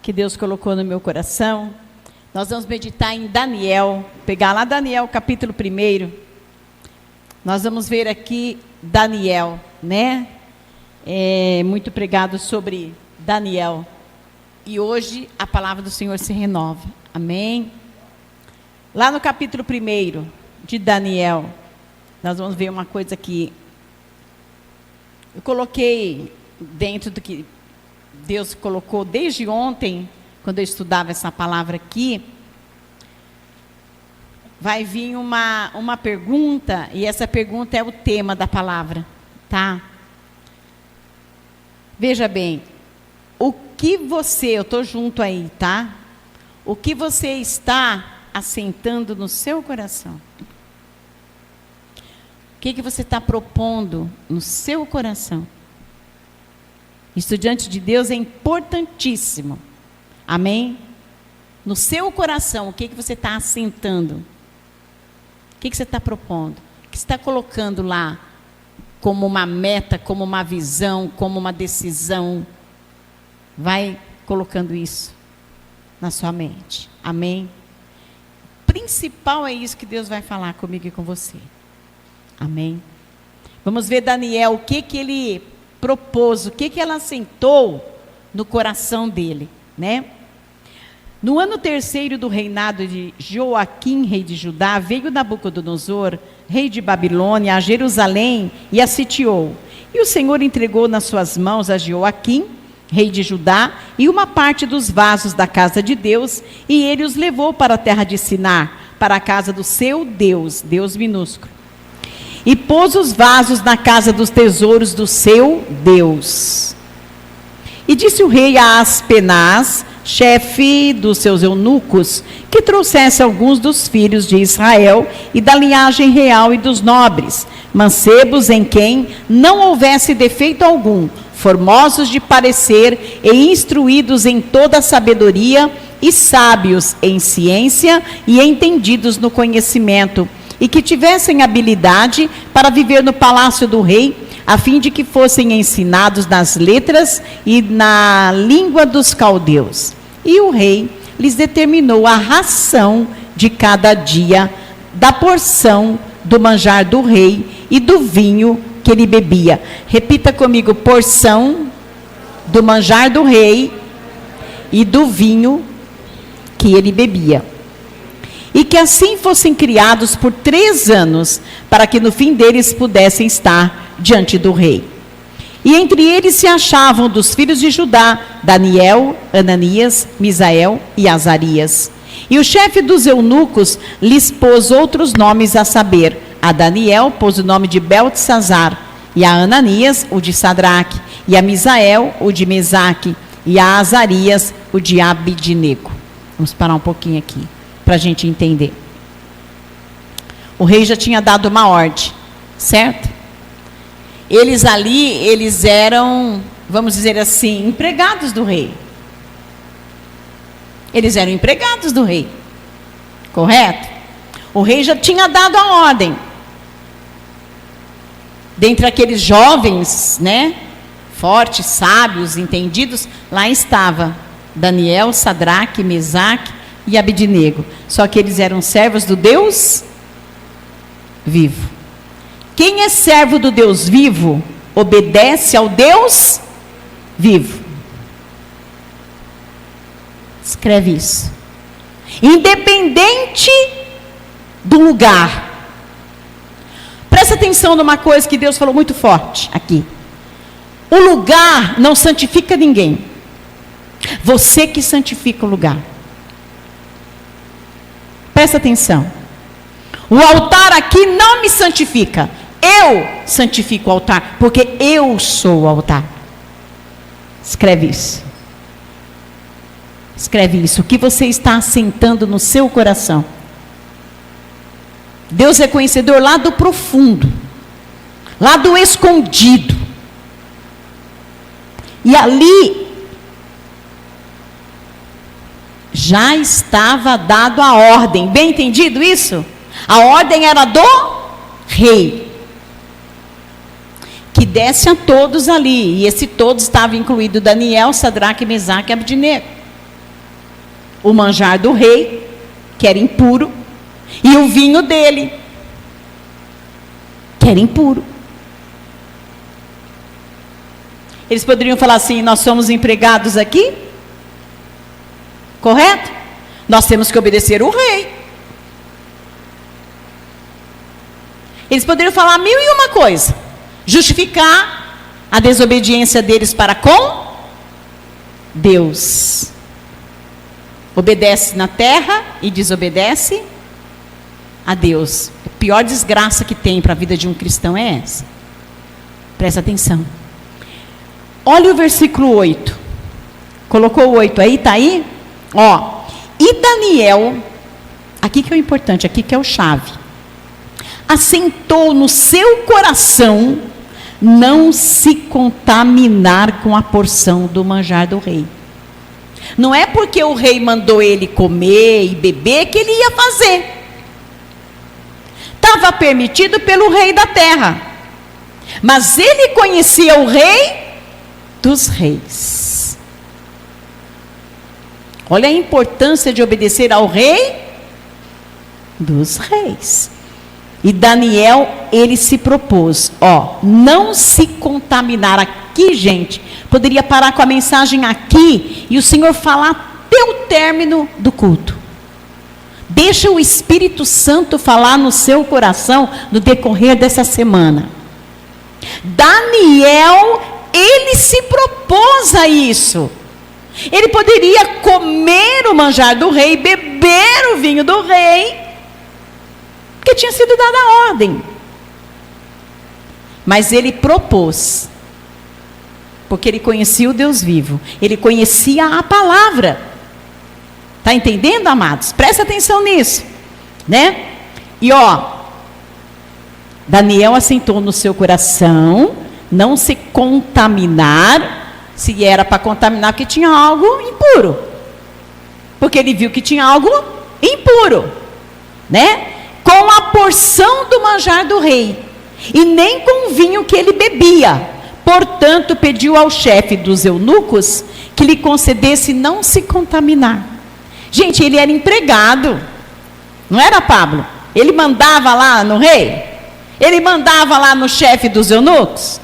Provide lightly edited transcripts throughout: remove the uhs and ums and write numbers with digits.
que Deus colocou no meu coração. Nós vamos meditar em Daniel, pegar lá Daniel, capítulo 1. Nós vamos ver aqui Daniel, né? Muito pregado sobre Daniel. E hoje a palavra do Senhor se renova. Amém? Lá no capítulo 1 de Daniel, nós vamos ver uma coisa que eu coloquei dentro do que Deus colocou desde ontem, quando eu estudava essa palavra aqui. Vai vir uma pergunta, e essa pergunta é o tema da palavra, tá? Veja bem, o que você, eu estou junto aí, tá? O que você está assentando no seu coração? O que você está propondo no seu coração? Isso diante de Deus é importantíssimo. Amém? No seu coração, o que você está assentando? O que você está propondo? O que você está colocando lá como uma meta, como uma visão, como uma decisão? Vai colocando isso na sua mente. Amém? O principal é isso que Deus vai falar comigo e com você. Amém? Vamos ver Daniel, o que ele propôs, o que ela assentou no coração dele, né? No ano 3º do reinado de Joaquim, rei de Judá, veio Nabucodonosor, rei de Babilônia, a Jerusalém e a sitiou. E o Senhor entregou nas suas mãos a Joaquim, rei de Judá, e uma parte dos vasos da casa de Deus, e ele os levou para a terra de Sinar, para a casa do seu Deus, Deus minúsculo. E pôs os vasos na casa dos tesouros do seu Deus. E disse o rei a Aspenaz, chefe dos seus eunucos, que trouxesse alguns dos filhos de Israel e da linhagem real e dos nobres, mancebos em quem não houvesse defeito algum, formosos de parecer e instruídos em toda a sabedoria e sábios em ciência e entendidos no conhecimento, e que tivessem habilidade para viver no palácio do rei, a fim de que fossem ensinados nas letras e na língua dos caldeus. E o rei lhes determinou a ração de cada dia, da porção do manjar do rei e do vinho que ele bebia. Repita comigo: porção do manjar do rei e do vinho que ele bebia. E que assim fossem criados por 3 anos, para que no fim deles pudessem estar diante do rei. E entre eles se achavam dos filhos de Judá, Daniel, Ananias, Misael e Azarias. E o chefe dos eunucos lhes pôs outros nomes, a saber, a Daniel pôs o nome de Beltesazar, e a Ananias o de Sadraque, e a Misael o de Mesaque, e a Azarias o de Abidnego. Vamos parar um pouquinho aqui, para a gente entender. O rei já tinha dado uma ordem, certo? Eles eram, vamos dizer assim, empregados do rei. Eles eram empregados do rei, correto? O rei já tinha dado a ordem. Dentre aqueles jovens, né, fortes, sábios, entendidos, lá estava Daniel, Sadraque, Mesaque e Abidnego. Só que eles eram servos do Deus vivo. Quem é servo do Deus vivo, obedece ao Deus vivo. Escreve isso. Independente do lugar. Presta atenção numa coisa que Deus falou muito forte aqui. O lugar não santifica ninguém. Você que santifica o lugar. Presta atenção. O altar aqui não me santifica. Eu santifico o altar, porque eu sou o altar. Escreve isso. Escreve isso. O que você está assentando no seu coração? Deus é conhecedor lá do profundo, lá do escondido. E ali já estava dado a ordem. Bem entendido isso? A ordem era do rei, que desse a todos ali, e esse todos estava incluído Daniel, Sadraque, Mesaque e Abidnego. o manjar do rei, que era impuro, e o vinho dele, que era impuro. Eles poderiam falar assim: nós somos empregados aqui, correto? Nós temos que obedecer o rei. Eles poderiam falar mil e uma coisa, justificar a desobediência deles para com Deus. Obedece na terra e desobedece a Deus. A pior desgraça que tem para a vida de um cristão é essa. Presta atenção. Olha o versículo 8. Colocou o 8 aí, está aí? Ó, e Daniel, aqui que é o importante, aqui que é o chave. Assentou no seu coração não se contaminar com a porção do manjar do rei. Não é porque o rei mandou ele comer e beber que ele ia fazer. Estava permitido pelo rei da terra. Mas ele conhecia o rei dos reis. Olha a importância de obedecer ao rei dos reis. E Daniel, ele se propôs, não se contaminar. Aqui, gente, poderia parar com a mensagem aqui e o Senhor falar até o término do culto. Deixa o Espírito Santo falar no seu coração no decorrer dessa semana. Daniel, ele se propôs a isso. Ele poderia comer o manjar do rei, beber o vinho do rei, porque tinha sido dada a ordem. Mas ele propôs, porque ele conhecia o Deus vivo, ele conhecia a palavra. Está entendendo, amados? Presta atenção nisso, né? E Daniel assentou no seu coração não se contaminar, se era para contaminar porque tinha algo impuro, porque ele viu que tinha algo impuro, né? Com a porção do manjar do rei, e nem com o vinho que ele bebia. Portanto, pediu ao chefe dos eunucos que lhe concedesse não se contaminar. Gente, ele era empregado, não era, Pablo? Ele mandava lá no rei? Ele mandava lá no chefe dos eunucos?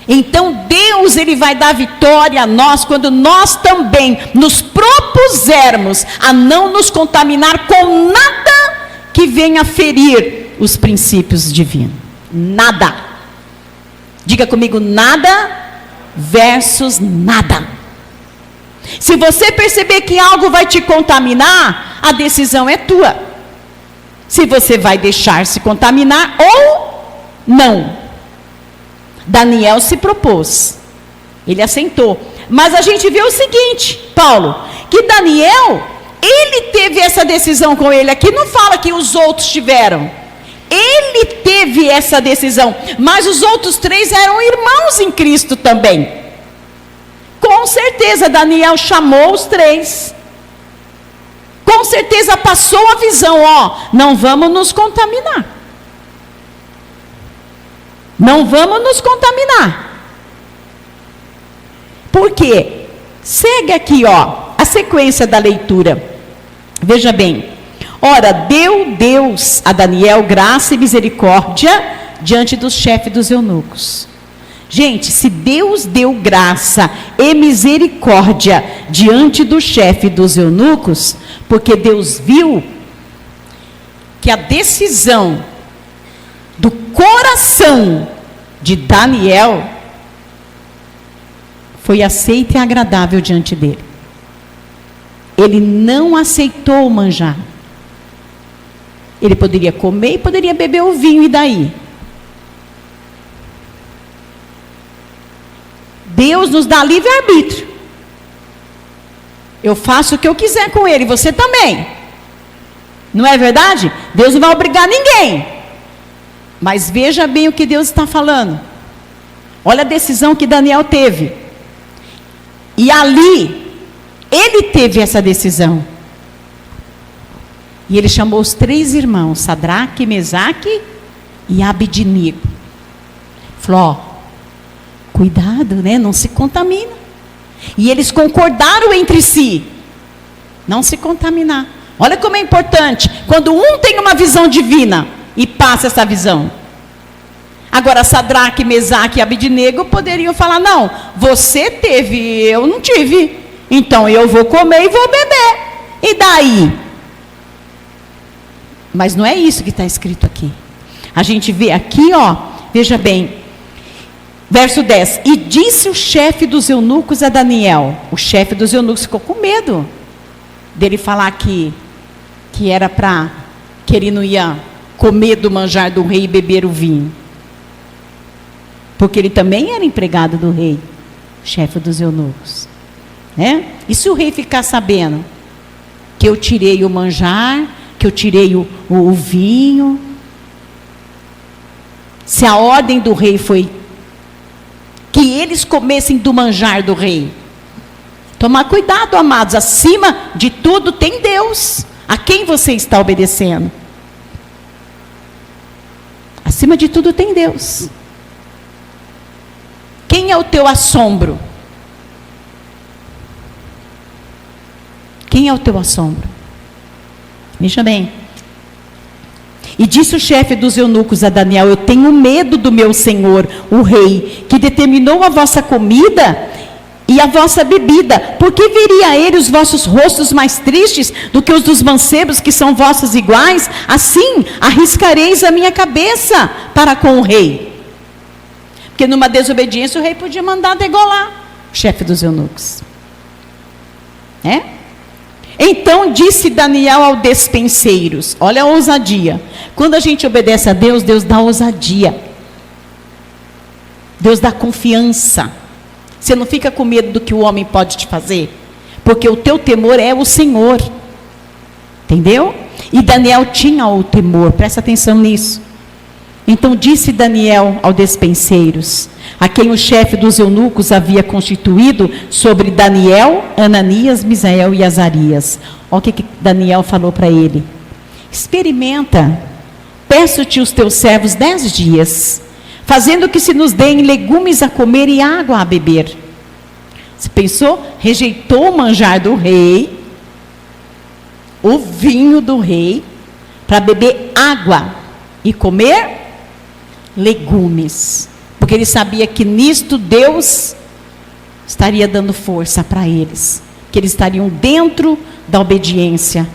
Então Deus, ele vai dar vitória a nós quando nós também nos propusermos a não nos contaminar com nada que venha ferir os princípios divinos. Nada. Diga comigo, nada versus nada. Se você perceber que algo vai te contaminar, a decisão é tua. Se você vai deixar se contaminar ou não. Daniel se propôs, ele assentou, mas a gente vê o seguinte, Paulo, que Daniel, ele teve essa decisão com ele, aqui não fala que os outros tiveram, ele teve essa decisão, mas os outros 3 eram irmãos em Cristo também. Com certeza Daniel chamou os 3, com certeza passou a visão, não vamos nos contaminar. Não vamos nos contaminar. Por quê? Segue aqui, a sequência da leitura. Veja bem. Ora, deu Deus a Daniel graça e misericórdia diante do chefe dos eunucos. Gente, se Deus deu graça e misericórdia diante do chefe dos eunucos, porque Deus viu que a decisão do coração de Daniel foi aceita e agradável diante dele. Ele não aceitou o manjar. Ele poderia comer e poderia beber o vinho, e daí? Deus nos dá livre-arbítrio. Eu faço o que eu quiser com ele, você também. Não é verdade? Deus não vai obrigar ninguém. Mas veja bem o que Deus está falando. Olha a decisão que Daniel teve. E ali, ele teve essa decisão. E ele chamou os 3 irmãos, Sadraque, Mesaque e Abednego. Falou, cuidado, né? Não se contamina. E eles concordaram entre si não se contaminar. Olha como é importante quando um tem uma visão divina e passa essa visão. Agora Sadraque, Mesaque e Abednego poderiam falar: não, você teve, eu não tive, então eu vou comer e vou beber, e daí? Mas não é isso que está escrito aqui. A gente vê aqui, ó, veja bem, verso 10: e disse o chefe dos eunucos a Daniel. O chefe dos eunucos ficou com medo dele falar que era para, que ele não ia comer do manjar do rei e beber o vinho, porque ele também era empregado do rei, chefe dos eunucos, né? E se o rei ficar sabendo que eu tirei o manjar, que eu tirei o vinho, se a ordem do rei foi que eles comessem do manjar do rei? Tomar cuidado, amados, acima de tudo tem Deus. A quem você está obedecendo? Acima de tudo tem Deus. Quem é o teu assombro? Quem é o teu assombro? Veja bem. E disse o chefe dos eunucos a Daniel: eu tenho medo do meu senhor, o rei, que determinou a vossa comida e a vossa bebida, porque veria ele os vossos rostos mais tristes do que os dos mancebos que são vossos iguais? Assim arriscareis a minha cabeça para com o rei. Porque numa desobediência o rei podia mandar degolar o chefe dos eunucos. Então disse Daniel aos despenseiros, olha a ousadia. Quando a gente obedece a Deus, Deus dá ousadia. Deus dá confiança. Você não fica com medo do que o homem pode te fazer, porque o teu temor é o Senhor. Entendeu? E Daniel tinha o temor, presta atenção nisso. Então disse Daniel aos despenseiros, a quem o chefe dos eunucos havia constituído sobre Daniel, Ananias, Misael e Azarias. Olha o que Daniel falou para ele: experimenta, peço-te os teus servos 10 dias, fazendo que se nos deem legumes a comer e água a beber. Você pensou? Rejeitou o manjar do rei, o vinho do rei, para beber água e comer legumes, porque ele sabia que nisto Deus estaria dando força para eles, que eles estariam dentro da obediência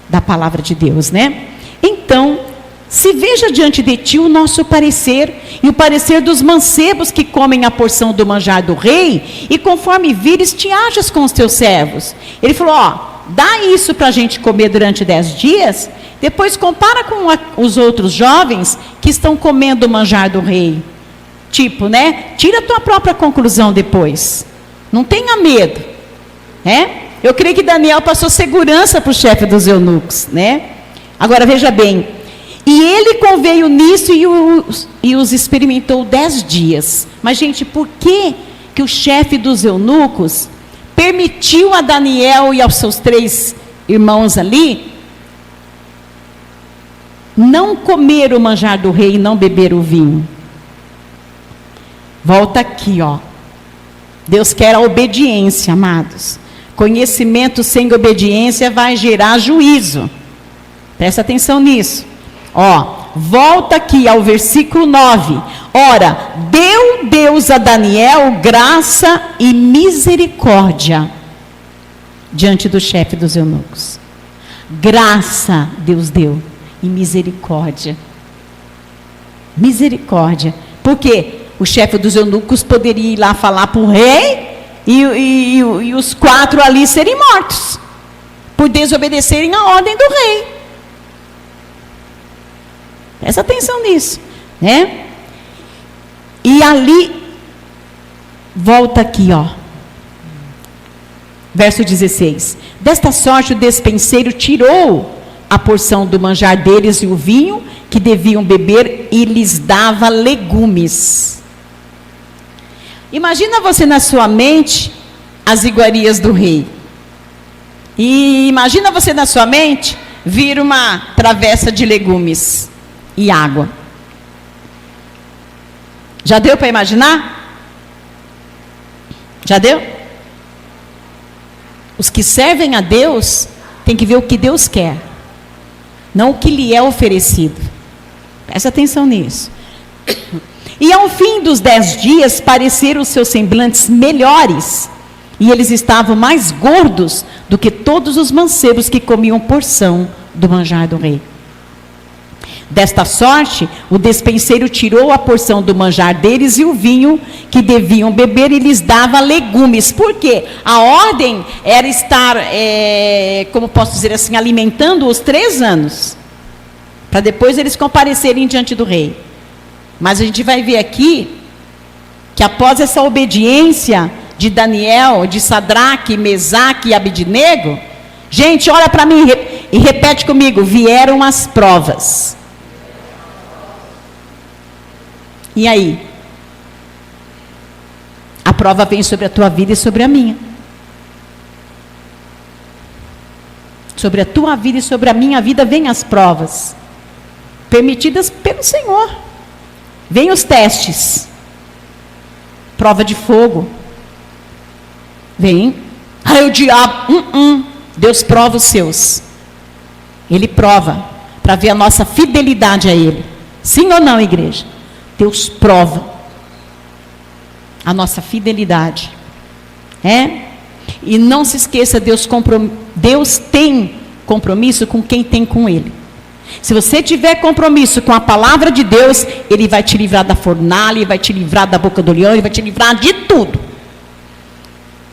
da palavra de Deus, né? Então, se veja diante de ti o nosso parecer e o parecer dos mancebos que comem a porção do manjar do rei, e conforme vires te ajas com os teus servos. Ele falou: ó, dá isso para a gente comer durante 10 dias, depois compara com os outros jovens que estão comendo o manjar do rei. Tipo, né? Tira a tua própria conclusão depois. Não tenha medo. Eu creio que Daniel passou segurança para o chefe dos eunucos, né? Agora veja bem. E ele conveio nisso e os experimentou 10 dias. Mas, gente, por que o chefe dos eunucos permitiu a Daniel e aos seus 3 irmãos ali não comer o manjar do rei e não beber o vinho? Volta aqui, ó. Deus quer a obediência, amados. Conhecimento sem obediência vai gerar juízo. Presta atenção nisso. Ó, volta aqui ao versículo 9. Ora, deu Deus a Daniel graça e misericórdia diante do chefe dos eunucos. Graça Deus deu e misericórdia. Misericórdia. Por quê? O chefe dos eunucos poderia ir lá falar para o rei e os 4 ali serem mortos por desobedecerem a ordem do rei. Presta atenção nisso, né? E ali, volta aqui, ó. Verso 16. Desta sorte o despenseiro tirou a porção do manjar deles e o vinho que deviam beber e lhes dava legumes. Imagina você na sua mente as iguarias do rei. E imagina você na sua mente vir uma travessa de legumes e água. Já deu para imaginar? Já deu? Os que servem a Deus têm que ver o que Deus quer, não o que lhe é oferecido. Presta atenção nisso. E ao fim dos 10 dias, pareceram os seus semblantes melhores, e eles estavam mais gordos do que todos os mancebos que comiam porção do manjar do rei. Desta sorte, o despenseiro tirou a porção do manjar deles e o vinho que deviam beber e lhes dava legumes. Por quê? A ordem era estar, como posso dizer assim, alimentando-os 3 anos, para depois eles comparecerem diante do rei. Mas a gente vai ver aqui, que após essa obediência de Daniel, de Sadraque, Mesaque e Abednego, gente, olha para mim e repete comigo, vieram as provas. E aí? A prova vem sobre a tua vida e sobre a minha. Sobre a tua vida e sobre a minha vida vêm as provas, permitidas pelo Senhor. Vêm os testes. Prova de fogo. Vem. O diabo. Deus prova os seus. Ele prova para ver a nossa fidelidade a Ele. Sim ou não, igreja? Deus prova a nossa fidelidade. E não se esqueça, Deus tem compromisso com quem tem com Ele. Se você tiver compromisso com a palavra de Deus, Ele vai te livrar da fornalha, Ele vai te livrar da boca do leão, Ele vai te livrar de tudo.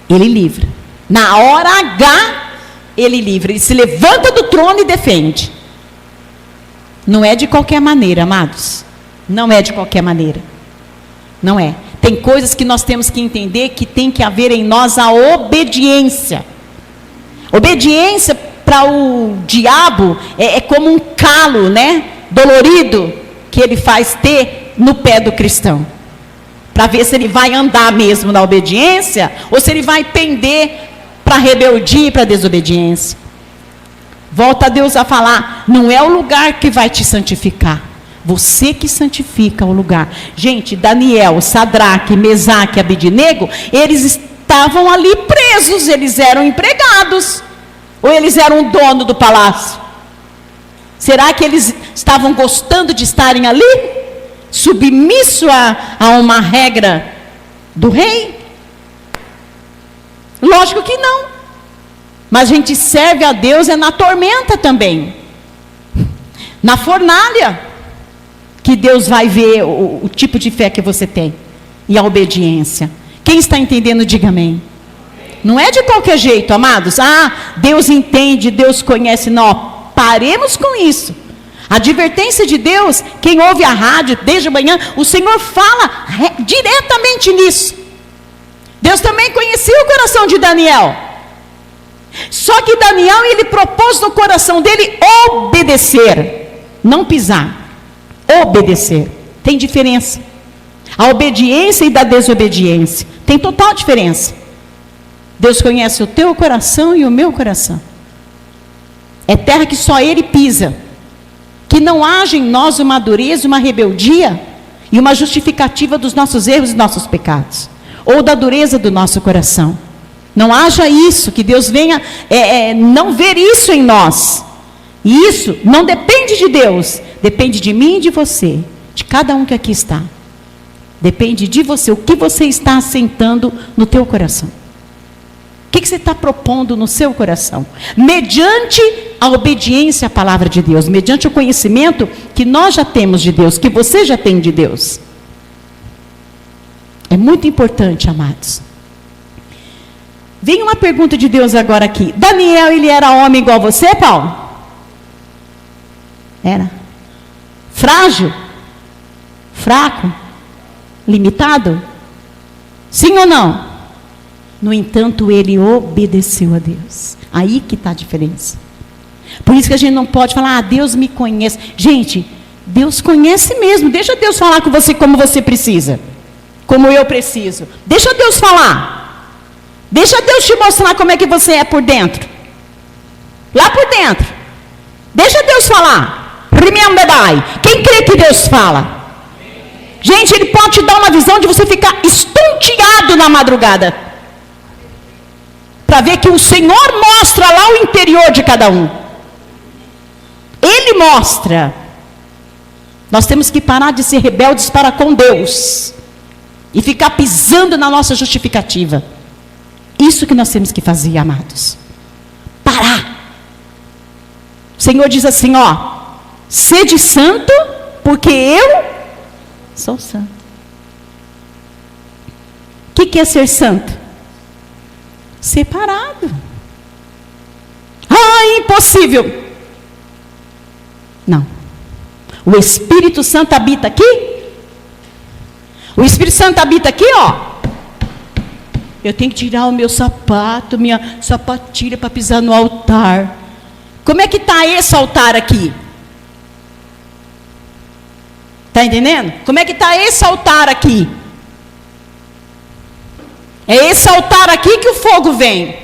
Ele livra. Na hora H, Ele livra. Ele se levanta do trono e defende. Não é de qualquer maneira, amados. Não é de qualquer maneira. Não é. Tem coisas que nós temos que entender que tem que haver em nós a obediência. Obediência para o diabo é como um calo, dolorido, que ele faz ter no pé do cristão. Para ver se ele vai andar mesmo na obediência, ou se ele vai pender para a rebeldia e para a desobediência. Volta a Deus a falar, não é o lugar que vai te santificar. Você que santifica o lugar. Gente, Daniel, Sadraque, Mesaque e Abednego, eles estavam ali presos, eles eram empregados. Ou eles eram o dono do palácio? Será que eles estavam gostando de estarem ali? Submisso a uma regra do rei? Lógico que não. Mas a gente serve a Deus na tormenta também. Na fornalha. Que Deus vai ver o tipo de fé que você tem. E a obediência. Quem está entendendo, diga amém. Não é de qualquer jeito, amados. Deus entende, Deus conhece. Não, paremos com isso. A advertência de Deus, quem ouve a rádio desde amanhã, o Senhor fala diretamente nisso. Deus também conhecia o coração de Daniel. Só que Daniel, ele propôs no coração dele obedecer, não pisar. Obedecer. Tem diferença. A obediência e da desobediência. Tem total diferença. Deus conhece o teu coração e o meu coração. É terra que só Ele pisa. Que não haja em nós uma dureza, uma rebeldia e uma justificativa dos nossos erros e nossos pecados. Ou da dureza do nosso coração. Não haja isso, que Deus venha não ver isso em nós. E isso não depende de Deus, depende de mim e de você, de cada um que aqui está. Depende de você, o que você está assentando no teu coração. O que você está propondo no seu coração? Mediante a obediência à palavra de Deus, mediante o conhecimento que nós já temos de Deus, que você já tem de Deus. É muito importante, amados. Vem uma pergunta de Deus agora aqui. Daniel, ele era homem igual você, Paulo? Era. Frágil? Fraco? Limitado? Sim ou não? No entanto, ele obedeceu a Deus. Aí que está a diferença. Por isso que a gente não pode falar, Deus me conhece. Gente, Deus conhece mesmo. Deixa Deus falar com você como você precisa. Como eu preciso. Deixa Deus falar. Deixa Deus te mostrar como é que você é por dentro. Lá por dentro. Deixa Deus falar. Quem crê que Deus fala? Gente, Ele pode te dar uma visão de você ficar estonteado na madrugada. para ver que o Senhor mostra lá o interior de cada um. Ele mostra. Nós temos que parar de ser rebeldes para com Deus e ficar pisando na nossa justificativa. Isso que nós temos que fazer, amados. Parar. O Senhor diz assim, ó: sede santo, porque eu sou santo. O que é ser santo? Separado. Ah, impossível. Não. O Espírito Santo habita aqui. O Espírito Santo habita aqui, ó. Eu tenho que tirar o meu sapato, minha sapatilha para pisar no altar. Como é que está esse altar aqui? Está entendendo? Como é que está esse altar aqui? É esse altar aqui que o fogo vem.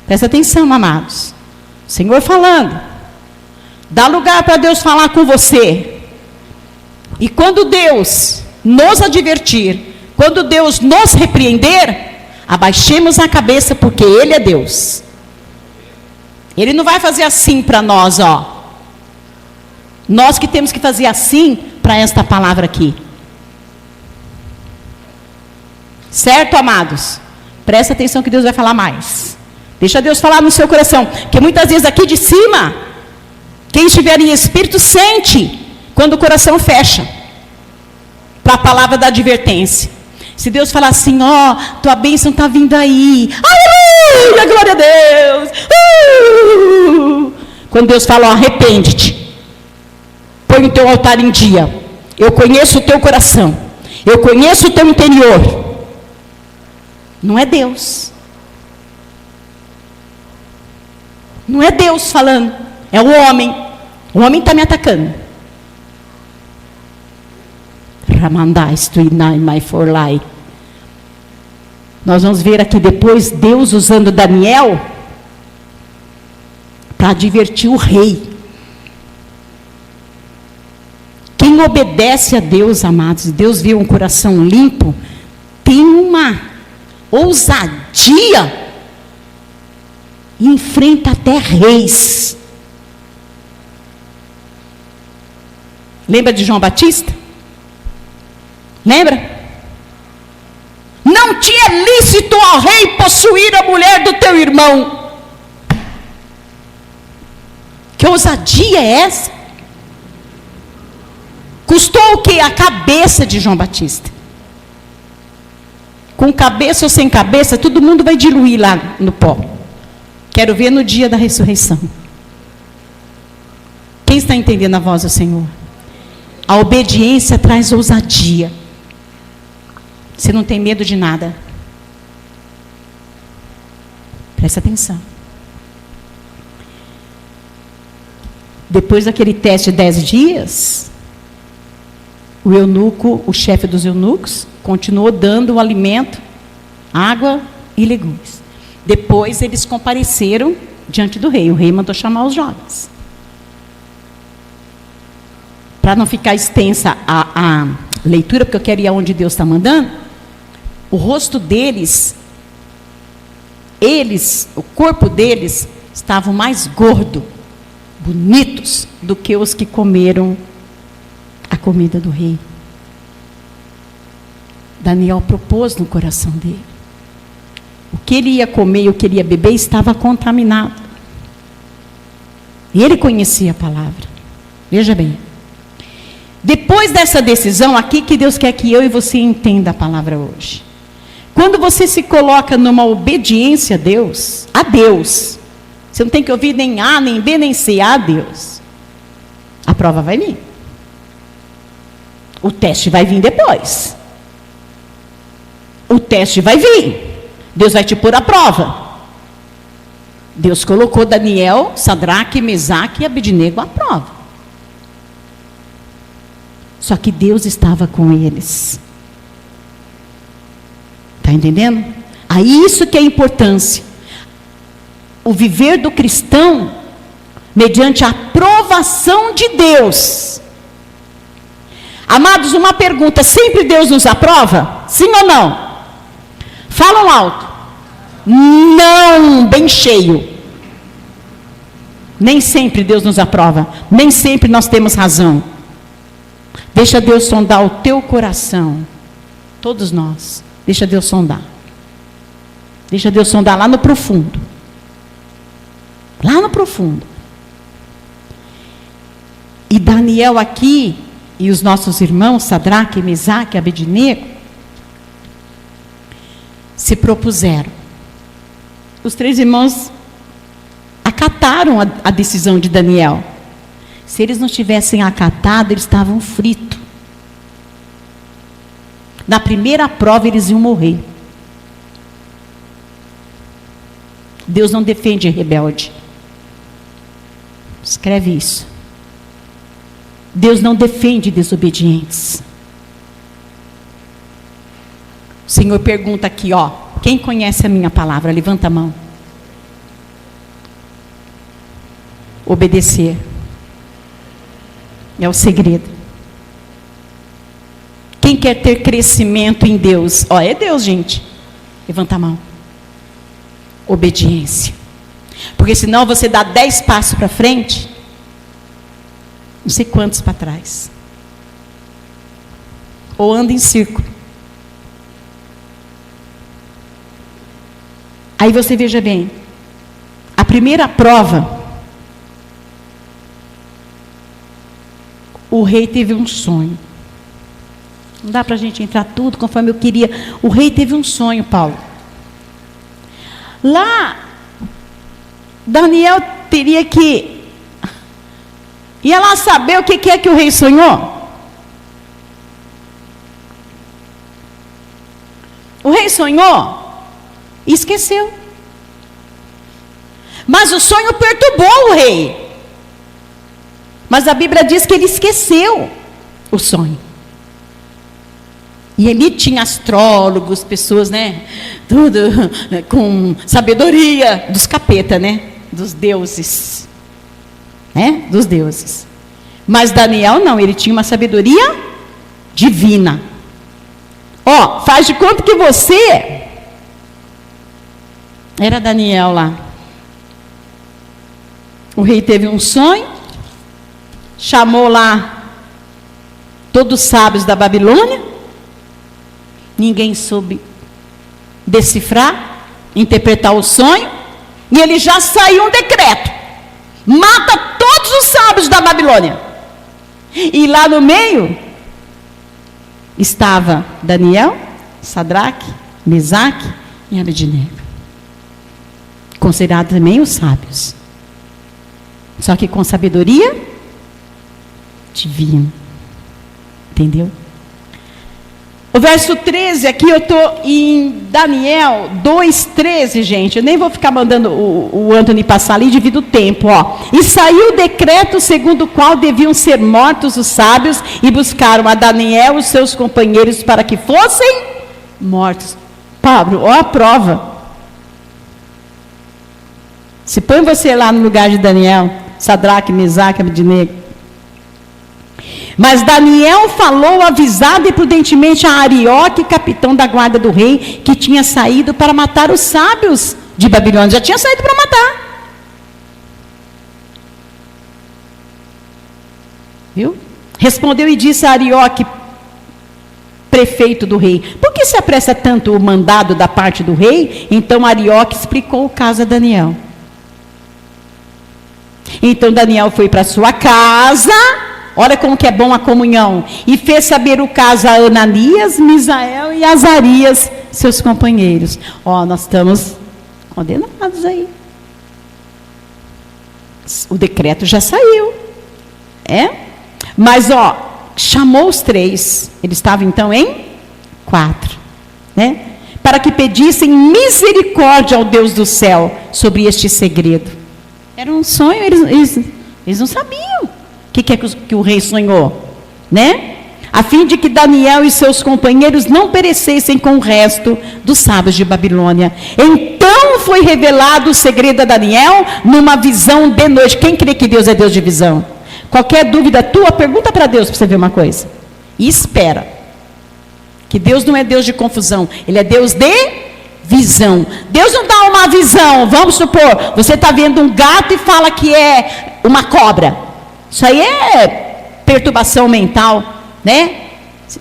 Presta atenção, amados. O Senhor falando. Dá lugar para Deus falar com você. E quando Deus nos advertir, quando Deus nos repreender, abaixemos a cabeça, porque Ele é Deus. Ele não vai fazer assim para nós, ó. Nós que temos que fazer assim para esta palavra aqui. Certo, amados? Presta atenção que Deus vai falar mais. Deixa Deus falar no seu coração. Porque muitas vezes aqui de cima, quem estiver em espírito sente quando o coração fecha para a palavra da advertência. Se Deus falar assim, ó, tua bênção está vindo aí. Aleluia, glória a Deus. Quando Deus fala, ó, arrepende-te. Põe o teu altar em dia. Eu conheço o teu coração. Eu conheço o teu interior. Não é Deus. Não é Deus falando. É o homem. O homem está me atacando. Ramandais tu inai mai forlai. Nós vamos ver aqui depois Deus usando Daniel para advertir o rei. Quem obedece a Deus, amados, Deus vê um coração limpo, tem uma ousadia e enfrenta até reis. Lembra de João Batista? Lembra? Não tinha lícito ao rei possuir a mulher do teu irmão. Que ousadia é essa? Custou o quê? A cabeça de João Batista. Com cabeça ou sem cabeça, todo mundo vai diluir lá no pó. Quero ver no dia da ressurreição. Quem está entendendo a voz do Senhor? A obediência traz ousadia. Você não tem medo de nada. Presta atenção. Depois daquele teste de 10 dias, o eunuco, o chefe dos eunucos, continuou dando o alimento, água e legumes. Depois eles compareceram diante do rei. O rei mandou chamar os jovens. Para não ficar extensa a leitura, porque eu quero ir aonde Deus está mandando, o rosto deles, o corpo deles, estavam mais gordo, bonitos, do que os que comeram a comida do rei. Daniel propôs no coração dele. O que ele ia comer e o que ele ia beber estava contaminado. E ele conhecia a palavra. Veja bem. Depois dessa decisão aqui, que Deus quer que eu e você entenda a palavra hoje. Quando você se coloca numa obediência a Deus, você não tem que ouvir nem A, nem B, nem C, a Deus. A prova vai vir. O teste vai vir depois. O teste vai vir. Deus vai te pôr à prova. Deus colocou Daniel, Sadraque, Mesaque e Abednego à prova. Só que Deus estava com eles. Está entendendo? Aí isso que é a importância. O viver do cristão, mediante a aprovação de Deus. Amados, uma pergunta: sempre Deus nos aprova? Sim ou não? Falam alto. Não, bem cheio. Nem sempre Deus nos aprova. Nem sempre nós temos razão. Deixa Deus sondar o teu coração. Todos nós. Deixa Deus sondar. Deixa Deus sondar lá no profundo. Lá no profundo. E Daniel aqui, e os nossos irmãos, Sadraque, Mesaque e Abednego, se propuseram. Os 3 irmãos acataram a decisão de Daniel. Se eles não tivessem acatado, eles estavam fritos. Na primeira prova, eles iam morrer. Deus não defende rebelde. Escreve isso. Deus não defende desobedientes. O Senhor pergunta aqui, ó, quem conhece a minha palavra? Levanta a mão. Obedecer é o segredo. Quem quer ter crescimento em Deus? Ó, é Deus, gente. Levanta a mão. Obediência. Porque senão você dá 10 passos para frente, não sei quantos para trás. Ou anda em círculo. Aí você veja bem, a primeira prova, o rei teve um sonho. Não dá para a gente entrar tudo conforme eu queria. O rei teve um sonho, Paulo. Lá, Daniel teria que ia lá saber o que é que o rei sonhou. O rei sonhou e esqueceu. Mas o sonho perturbou o rei. Mas a Bíblia diz que ele esqueceu o sonho. E ele tinha astrólogos, pessoas, né? Tudo com sabedoria dos capeta, né? Dos deuses. Né? Dos deuses. Mas Daniel não, ele tinha uma sabedoria divina. Ó, faz de conta que você era Daniel lá. O rei teve um sonho, chamou lá todos os sábios da Babilônia. Ninguém soube decifrar, interpretar o sonho, e ele já saiu um decreto: mata todos os sábios da Babilônia. E lá no meio estava Daniel, Sadraque, Mesaque e Abednego, considerados também os sábios, só que com sabedoria divina. Entendeu? O verso 13, aqui eu estou em Daniel 2,13, gente. Eu nem vou ficar mandando o Anthony passar ali, devido o tempo. Ó. E saiu o decreto segundo o qual deviam ser mortos os sábios, e buscaram a Daniel e os seus companheiros para que fossem mortos. Pablo, ó a prova. Se põe você lá no lugar de Daniel, Sadraque, Mesaque, Abednego. Mas Daniel falou avisado e prudentemente a Arioque, capitão da guarda do rei, que tinha saído para matar os sábios de Babilônia. Já tinha saído para matar. Viu? Respondeu e disse a Arioque, prefeito do rei: por que se apressa tanto o mandado da parte do rei? Então Arioque explicou o caso a Daniel. Então Daniel foi para sua casa. Olha como que é bom a comunhão. E fez saber o caso a Ananias, Misael e Azarias, seus companheiros. Ó, nós estamos condenados aí. O decreto já saiu. É? Mas, ó, chamou os 3. Eles estavam, então, em 4. Né? Para que pedissem misericórdia ao Deus do céu sobre este segredo. Era um sonho, eles não sabiam. O que é que o rei sonhou? Né? A fim de que Daniel e seus companheiros não perecessem com o resto dos sábios de Babilônia. Então foi revelado o segredo a Daniel numa visão de noite. Quem crê que Deus é Deus de visão? Qualquer dúvida tua, pergunta para Deus para você ver uma coisa. E espera. Que Deus não é Deus de confusão. Ele é Deus de visão. Deus não dá uma visão. Vamos supor, você está vendo um gato e fala que é uma cobra. Isso aí é perturbação mental, né?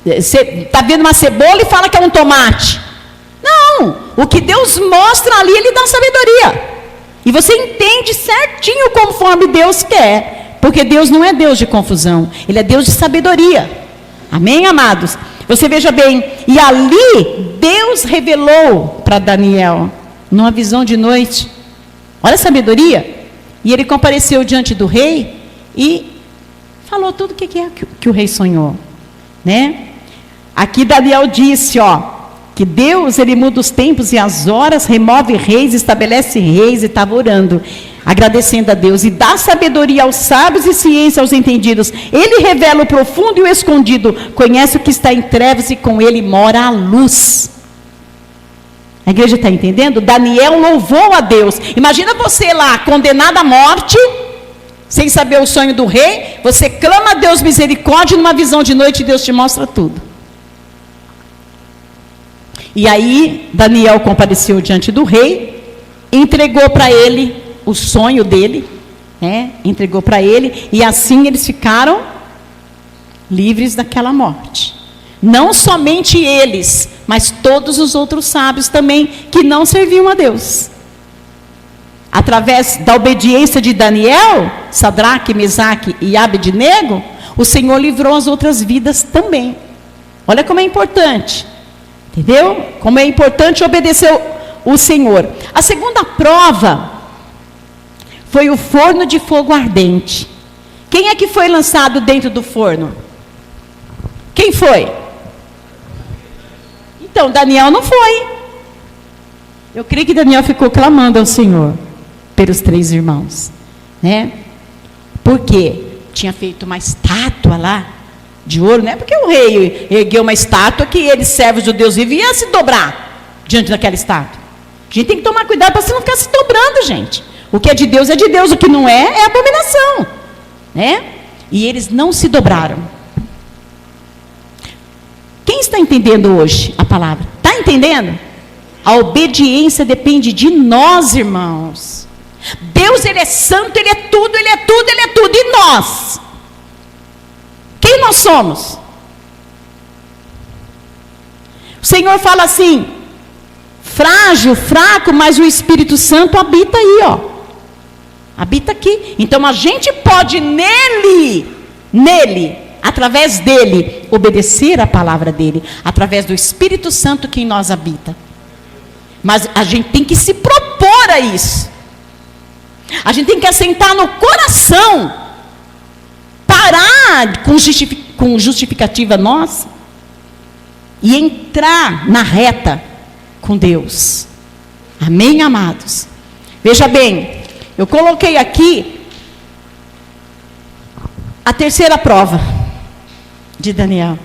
Você está vendo uma cebola e fala que é um tomate. Não, o que Deus mostra ali, Ele dá sabedoria. E você entende certinho conforme Deus quer. Porque Deus não é Deus de confusão, Ele é Deus de sabedoria. Amém, amados? Você veja bem, e ali Deus revelou para Daniel, numa visão de noite, olha a sabedoria, e ele compareceu diante do rei e falou tudo o que o rei sonhou, né? Aqui Daniel disse, que Deus, Ele muda os tempos e as horas, remove reis, estabelece reis, e estava orando, agradecendo a Deus, e dá sabedoria aos sábios e ciência aos entendidos. Ele revela o profundo e o escondido, conhece o que está em trevas e com Ele mora a luz. A igreja está entendendo? Daniel louvou a Deus. Imagina você lá, condenado à morte, sem saber o sonho do rei, você clama a Deus misericórdia, numa visão de noite Deus te mostra tudo. E aí Daniel compareceu diante do rei, entregou para ele o sonho dele, né? Entregou para ele, e assim eles ficaram livres daquela morte. Não somente eles, mas todos os outros sábios também, que não serviam a Deus. Através da obediência de Daniel, Sadraque, Mesaque e Abednego, o Senhor livrou as outras vidas também. Olha como é importante. Entendeu? Como é importante obedecer o Senhor. A segunda prova foi o forno de fogo ardente. Quem é que foi lançado dentro do forno? Quem foi? Então, Daniel não foi. Eu creio que Daniel ficou clamando ao Senhor pelos 3 irmãos, né? Por quê? Tinha feito uma estátua lá de ouro, não é porque o rei ergueu uma estátua que eles, servos do Deus vivo, iam se dobrar diante daquela estátua. A gente tem que tomar cuidado para você não ficar se dobrando, gente. O que é de Deus, o que não é abominação, né? E eles não se dobraram. Quem está entendendo hoje a palavra? Está entendendo? A obediência depende de nós, irmãos. Deus, Ele é santo, Ele é tudo, Ele é tudo, Ele é tudo. E nós? Quem nós somos? O Senhor fala assim, frágil, fraco, mas o Espírito Santo habita aí, habita aqui. Então a gente pode nele, através dele, obedecer a palavra dele, através do Espírito Santo que em nós habita. Mas a gente tem que se propor a isso. A gente tem que assentar no coração, parar com justificativa nossa e entrar na reta com Deus. Amém, amados? Veja bem, eu coloquei aqui a terceira prova de Daniel.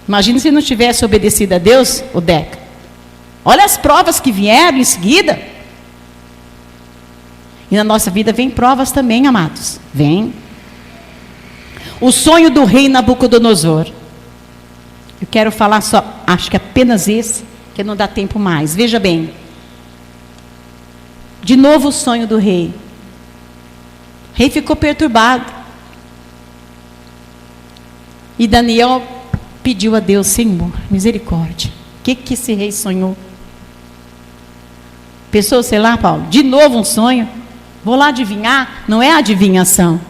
Imagina se não tivesse obedecido a Deus, o Deca. Olha as provas que vieram em seguida. E na nossa vida vem provas também, amados. Vem. O sonho do rei Nabucodonosor. Eu quero falar só, acho que apenas esse, que não dá tempo mais. Veja bem. De novo o sonho do rei. O rei ficou perturbado. E Daniel pediu a Deus, Senhor, misericórdia. O que esse rei sonhou? Pensou, sei lá, Paulo, de novo um sonho? Vou lá adivinhar? Não é adivinhação.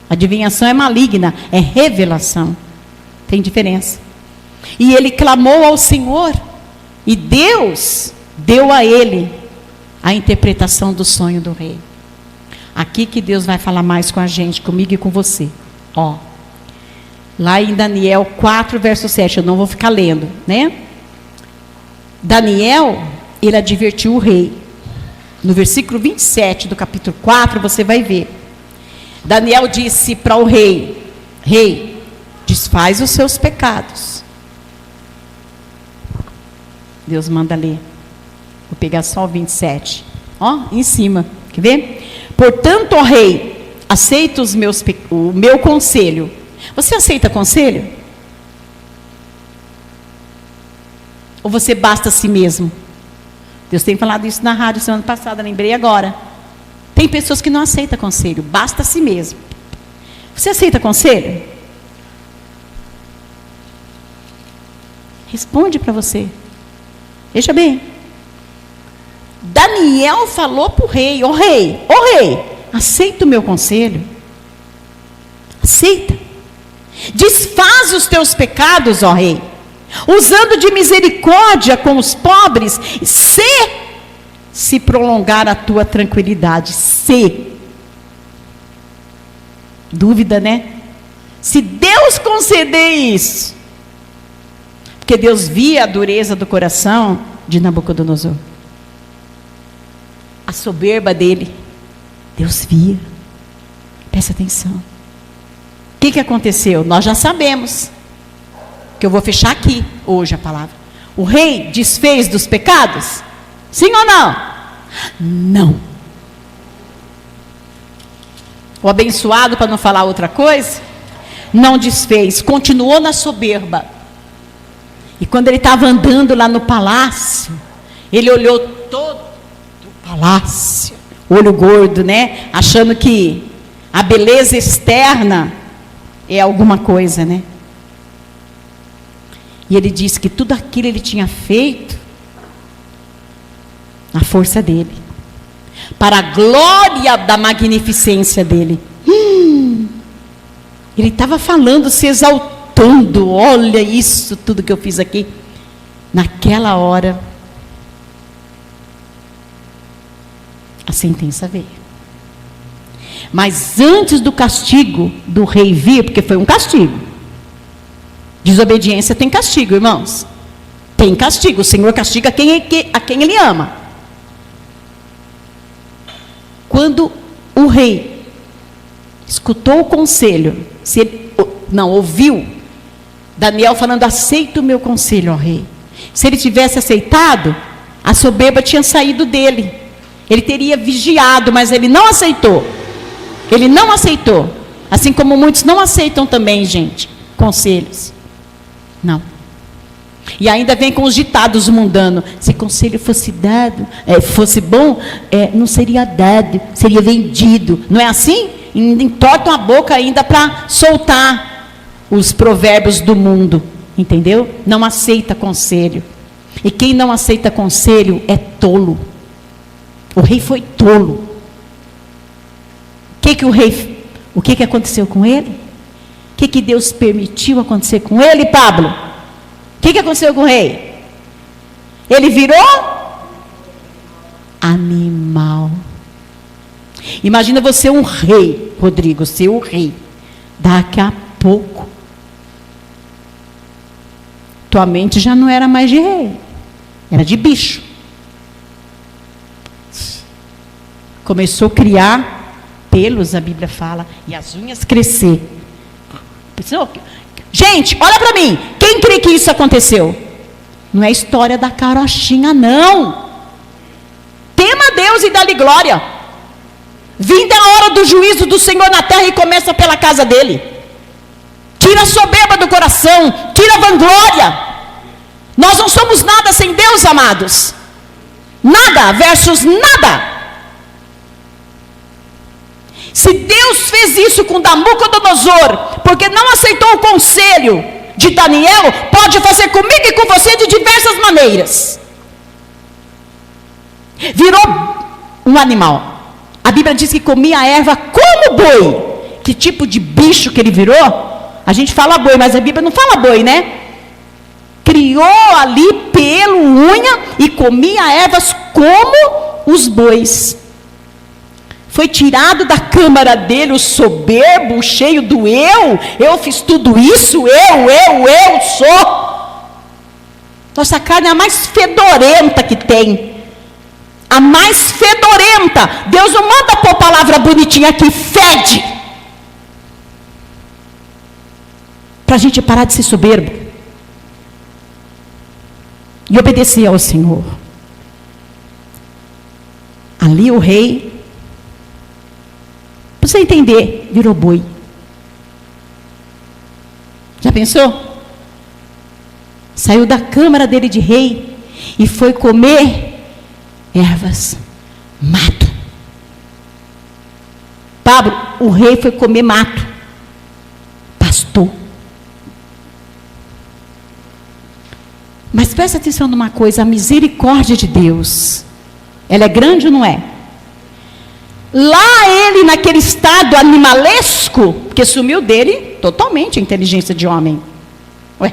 Adivinhação é maligna, é revelação. Tem diferença. E ele clamou ao Senhor, e Deus deu a ele a interpretação do sonho do rei. Aqui que Deus vai falar mais com a gente, comigo e com você. Lá em Daniel 4, verso 7, eu não vou ficar lendo, né? Daniel, ele advertiu o rei. No versículo 27 do capítulo 4, você vai ver. Daniel disse para o rei: Rei, desfaz os seus pecados. Deus manda ler. Vou pegar só o 27. Em cima. Quer ver? Portanto, ó rei, aceita o meu conselho. Você aceita conselho? Ou você basta a si mesmo? Deus tem falado isso na rádio semana passada, lembrei agora. Tem pessoas que não aceitam conselho, basta a si mesmo. Você aceita conselho? Responde para você. Veja bem. Daniel falou para o rei, ó rei, aceita o meu conselho. Aceita. Desfaz os teus pecados, ó rei, usando de misericórdia com os pobres, se prolongar a tua tranquilidade. Dúvida, né? Se Deus conceder isso, porque Deus via a dureza do coração de Nabucodonosor, a soberba dele, Deus via. Presta atenção. O que aconteceu? Nós já sabemos, que eu vou fechar aqui hoje a palavra. O rei desfez dos pecados? Sim ou não? Não. O abençoado, para não falar outra coisa, não desfez, continuou na soberba. E quando ele estava andando lá no palácio, ele olhou todo o palácio, olho gordo, né? Achando que a beleza externa é alguma coisa, né? E ele disse que tudo aquilo ele tinha feito na força dele, para a glória da magnificência dele. Ele estava falando, se exaltando. Olha isso, tudo que eu fiz aqui. Naquela hora, a sentença veio. Mas antes do castigo do rei vir, porque foi um castigo. Desobediência tem castigo, irmãos. Tem castigo. O Senhor castiga a quem Ele ama. Quando o rei escutou o conselho, se ele não ouviu Daniel falando, aceita o meu conselho, ó rei. Se ele tivesse aceitado, a soberba tinha saído dele. Ele teria vigiado, mas ele não aceitou. Ele não aceitou. Assim como muitos não aceitam também, gente, conselhos. Não. E ainda vem com os ditados mundanos. Se conselho fosse dado, fosse bom, não seria dado, seria vendido. Não é assim? Entortam a boca ainda para soltar os provérbios do mundo. Entendeu? Não aceita conselho. E quem não aceita conselho é tolo. O rei foi tolo. O que aconteceu com ele? O que Deus permitiu acontecer com ele, Pablo? O que aconteceu com o rei? Ele virou animal. Imagina você um rei, Rodrigo, ser o rei. Daqui a pouco, tua mente já não era mais de rei, era de bicho. Começou a criar pelos, a Bíblia fala, e as unhas crescer. Gente, olha para mim. Quem crê que isso aconteceu? Não é história da carochinha, não. Tema a Deus e dá-lhe glória. Vinda a hora do juízo do Senhor na terra e começa pela casa dele. Tira a soberba do coração, tira a vanglória. Nós não somos nada sem Deus, amados. Nada versus nada. Se Deus fez isso com Nabucodonosor, porque não aceitou o conselho de Daniel, pode fazer comigo e com você de diversas maneiras. Virou um animal. A Bíblia diz que comia a erva como boi. Que tipo de bicho que ele virou? A gente fala boi, mas a Bíblia não fala boi, né? Criou ali pelo, unha e comia ervas como os bois. Foi tirado da câmara dele o soberbo, o cheio do eu fiz tudo isso, eu sou. Nossa carne é a mais fedorenta que tem. A mais fedorenta. Deus não manda pôr palavra bonitinha aqui, fede. Para a gente parar de ser soberbo. E obedecer ao Senhor. Ali o rei, para você entender, virou boi. Já pensou? Saiu da câmara dele de rei e foi comer ervas, mato. Pablo, o rei foi comer mato, pastou. Mas presta atenção numa coisa, a misericórdia de Deus, ela é grande ou não é? Lá ele, naquele estado animalesco, porque sumiu dele totalmente a inteligência de homem. Ué,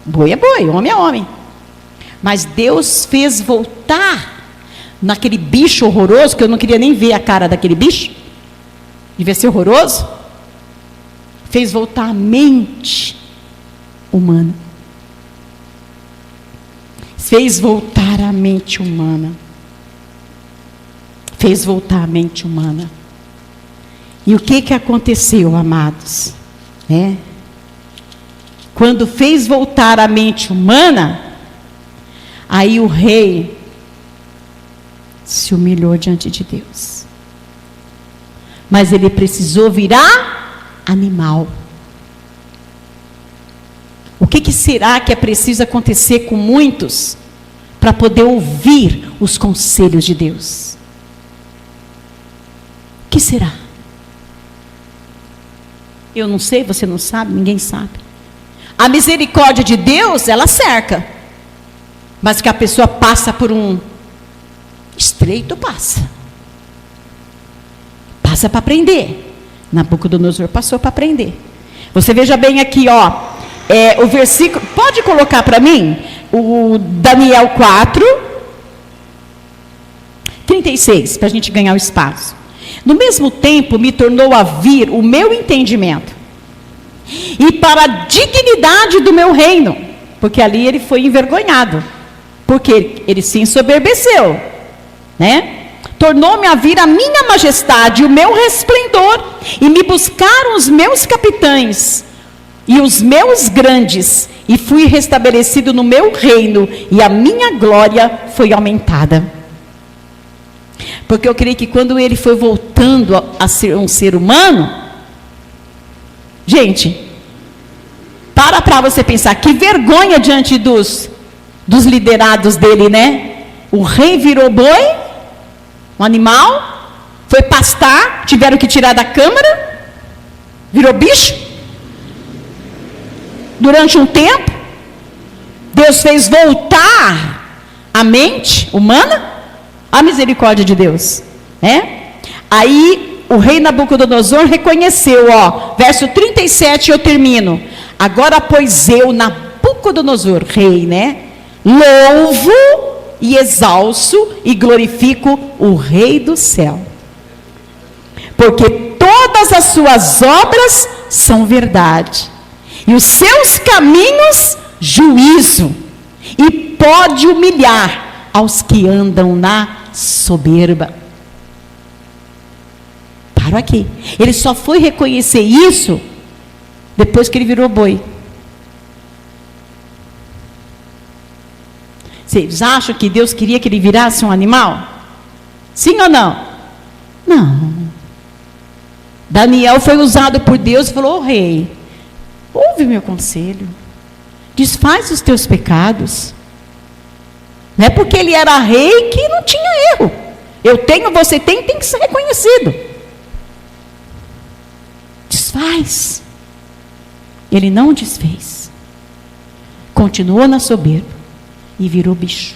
boi é boi, homem é homem. Mas Deus fez voltar naquele bicho horroroso, que eu não queria nem ver a cara daquele bicho, devia ser horroroso. Fez voltar a mente humana. Fez voltar a mente humana. Fez voltar a mente humana. E o que aconteceu, amados? Quando fez voltar a mente humana, aí o rei se humilhou diante de Deus. Mas ele precisou virar animal. O que será que é preciso acontecer com muitos para poder ouvir os conselhos de Deus? O que será? Eu não sei, você não sabe, ninguém sabe. A misericórdia de Deus, ela cerca. Mas que a pessoa passa por um estreito, passa. Passa para aprender. Nabucodonosor passou para aprender. Você veja bem aqui, ó. O versículo, pode colocar para mim? O Daniel 4, 36, para a gente ganhar o espaço. No mesmo tempo me tornou a vir o meu entendimento, e para a dignidade do meu reino, porque ali ele foi envergonhado, porque ele se ensoberbeceu, tornou-me a vir a minha majestade, o meu resplendor, e me buscaram os meus capitães, e os meus grandes, e fui restabelecido no meu reino, e a minha glória foi aumentada. Porque eu creio que quando ele foi voltando a ser um ser humano, gente, para você pensar, que vergonha diante dos liderados dele, O rei virou boi, um animal, foi pastar, tiveram que tirar da câmara, virou bicho. Durante um tempo, Deus fez voltar a mente humana, a misericórdia de Deus, Aí o rei Nabucodonosor reconheceu, verso 37, eu termino. Agora, pois eu, Nabucodonosor, rei, louvo e exalço e glorifico o rei do céu, porque todas as suas obras são verdade, e os seus caminhos juízo, e pode humilhar aos que andam na soberba. Paro aqui. Ele só foi reconhecer isso depois que ele virou boi. Vocês acham que Deus queria que ele virasse um animal? Sim ou não? Não. Daniel foi usado por Deus e falou: rei, ouve meu conselho, desfaz os teus pecados. Não é porque ele era rei que não tinha erro. Eu tenho, você tem que ser reconhecido. Desfaz. Ele não desfez. Continuou na soberba e virou bicho.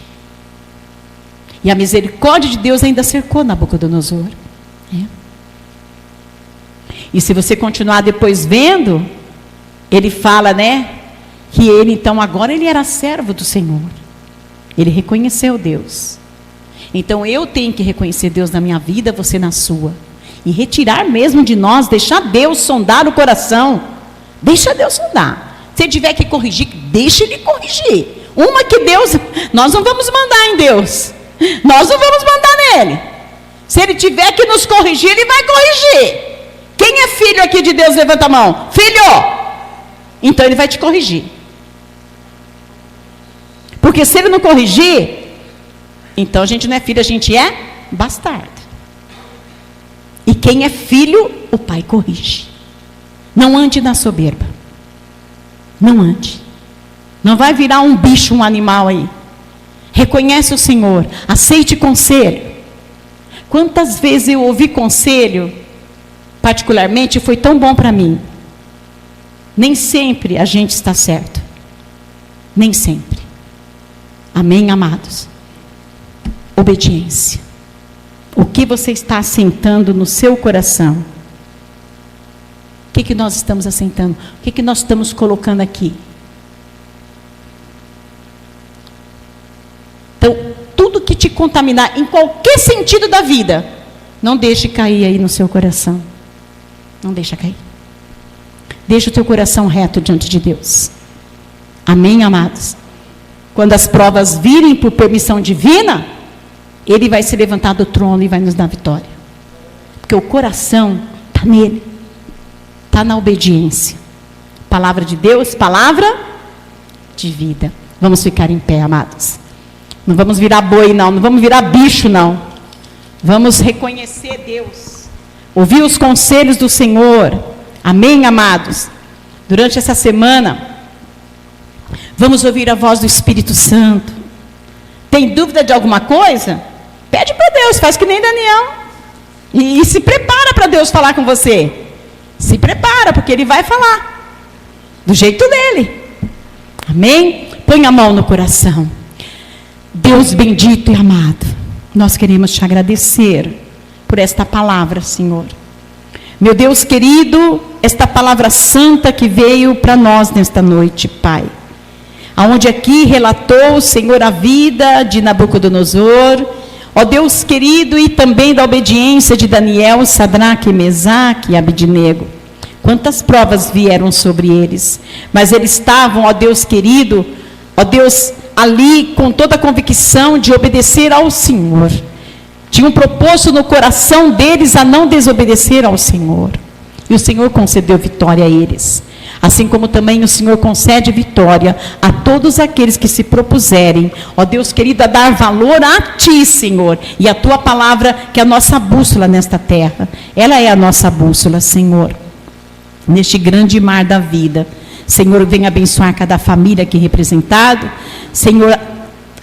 E a misericórdia de Deus ainda cercou Nabucodonosor. E se você continuar depois vendo, ele fala, que ele então agora ele era servo do Senhor. Ele reconheceu Deus. Então eu tenho que reconhecer Deus na minha vida, você na sua. E retirar mesmo de nós, deixar Deus sondar o coração. Deixa Deus sondar. Se ele tiver que corrigir, deixa ele corrigir. Uma que Deus, nós não vamos mandar em Deus. Nós não vamos mandar nele. Se ele tiver que nos corrigir, ele vai corrigir. Quem é filho aqui de Deus, levanta a mão. Filho! Então ele vai te corrigir. Porque se ele não corrigir, então a gente não é filho, a gente é bastardo. E quem é filho, o pai corrige. Não ande na soberba. Não ande. Não vai virar um bicho, um animal aí. Reconhece o Senhor, aceite conselho. Quantas vezes eu ouvi conselho, particularmente, foi tão bom para mim. Nem sempre a gente está certo. Nem sempre. Amém, amados? Obediência. O que você está assentando no seu coração? O que nós estamos assentando? O que nós estamos colocando aqui? Então, tudo que te contaminar, em qualquer sentido da vida, não deixe cair aí no seu coração. Não deixa cair. Deixa o teu coração reto diante de Deus. Amém, amados? Quando as provas virem por permissão divina, Ele vai se levantar do trono e vai nos dar vitória. Porque o coração está nele. Está na obediência. Palavra de Deus, palavra de vida. Vamos ficar em pé, amados. Não vamos virar boi, não. Não vamos virar bicho, não. Vamos reconhecer Deus. Ouvir os conselhos do Senhor. Amém, amados? Durante essa semana, vamos ouvir a voz do Espírito Santo. Tem dúvida de alguma coisa? Pede para Deus, faz que nem Daniel. E se prepara para Deus falar com você. Se prepara, porque Ele vai falar. Do jeito dele. Amém? Põe a mão no coração. Deus bendito e amado, nós queremos te agradecer por esta palavra, Senhor. Meu Deus querido, esta palavra santa que veio para nós nesta noite, Pai. Aonde aqui relatou o Senhor a vida de Nabucodonosor, ó Deus querido, e também da obediência de Daniel, Sadraque, Mesaque e Abednego. Quantas provas vieram sobre eles, mas eles estavam, ó Deus querido, ó Deus, ali com toda a convicção de obedecer ao Senhor. Tinha um propósito no coração deles a não desobedecer ao Senhor. E o Senhor concedeu vitória a eles. Assim como também o Senhor concede vitória a todos aqueles que se propuserem, ó Deus querido, a dar valor a Ti, Senhor, e a Tua palavra, que é a nossa bússola nesta terra. Ela é a nossa bússola, Senhor, neste grande mar da vida. Senhor, venha abençoar cada família aqui representada. Senhor,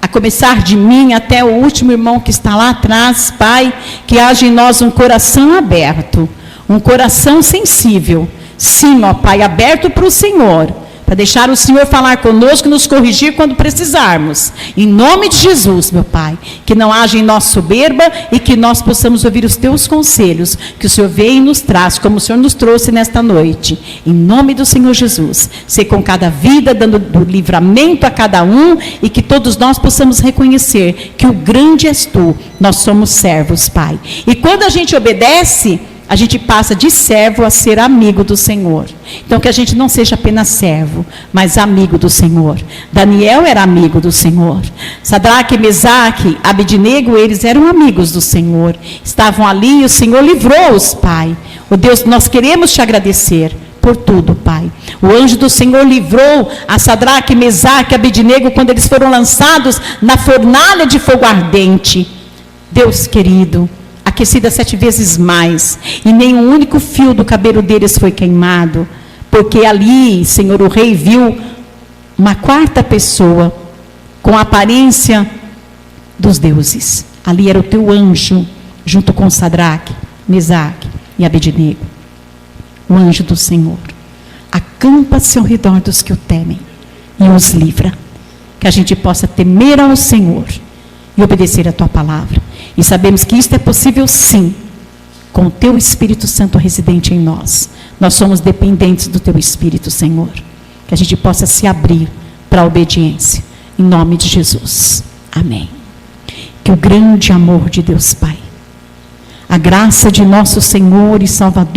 a começar de mim até o último irmão que está lá atrás, Pai, que haja em nós um coração aberto, um coração sensível. Sim, ó Pai, aberto para o Senhor, para deixar o Senhor falar conosco e nos corrigir quando precisarmos. Em nome de Jesus, meu Pai, que não haja em nós soberba e que nós possamos ouvir os Teus conselhos, que o Senhor vem e nos traz, como o Senhor nos trouxe nesta noite. Em nome do Senhor Jesus, ser com cada vida, dando livramento a cada um, e que todos nós possamos reconhecer que o grande és Tu, nós somos servos, Pai. E quando a gente obedece, a gente passa de servo a ser amigo do Senhor. Então que a gente não seja apenas servo, mas amigo do Senhor. Daniel era amigo do Senhor. Sadraque, Mesaque, Abednego, eles eram amigos do Senhor. Estavam ali e o Senhor livrou-os, Pai. Oh Deus, nós queremos te agradecer por tudo, Pai. O anjo do Senhor livrou a Sadraque, Mesaque, Abednego quando eles foram lançados na fornalha de fogo ardente. Deus querido, aquecida 7 vezes mais, e nem um único fio do cabelo deles foi queimado, porque ali, Senhor, o rei viu uma quarta pessoa, com a aparência dos deuses. Ali era o teu anjo, junto com Sadraque, Mesaque e Abednego. O anjo do Senhor acampa-se ao redor dos que o temem e os livra. Que a gente possa temer ao Senhor e obedecer a tua palavra. E sabemos que isto é possível sim, com o teu Espírito Santo residente em nós. Nós somos dependentes do teu Espírito, Senhor. Que a gente possa se abrir para a obediência. Em nome de Jesus. Amém. Que o grande amor de Deus Pai, a graça de nosso Senhor e Salvador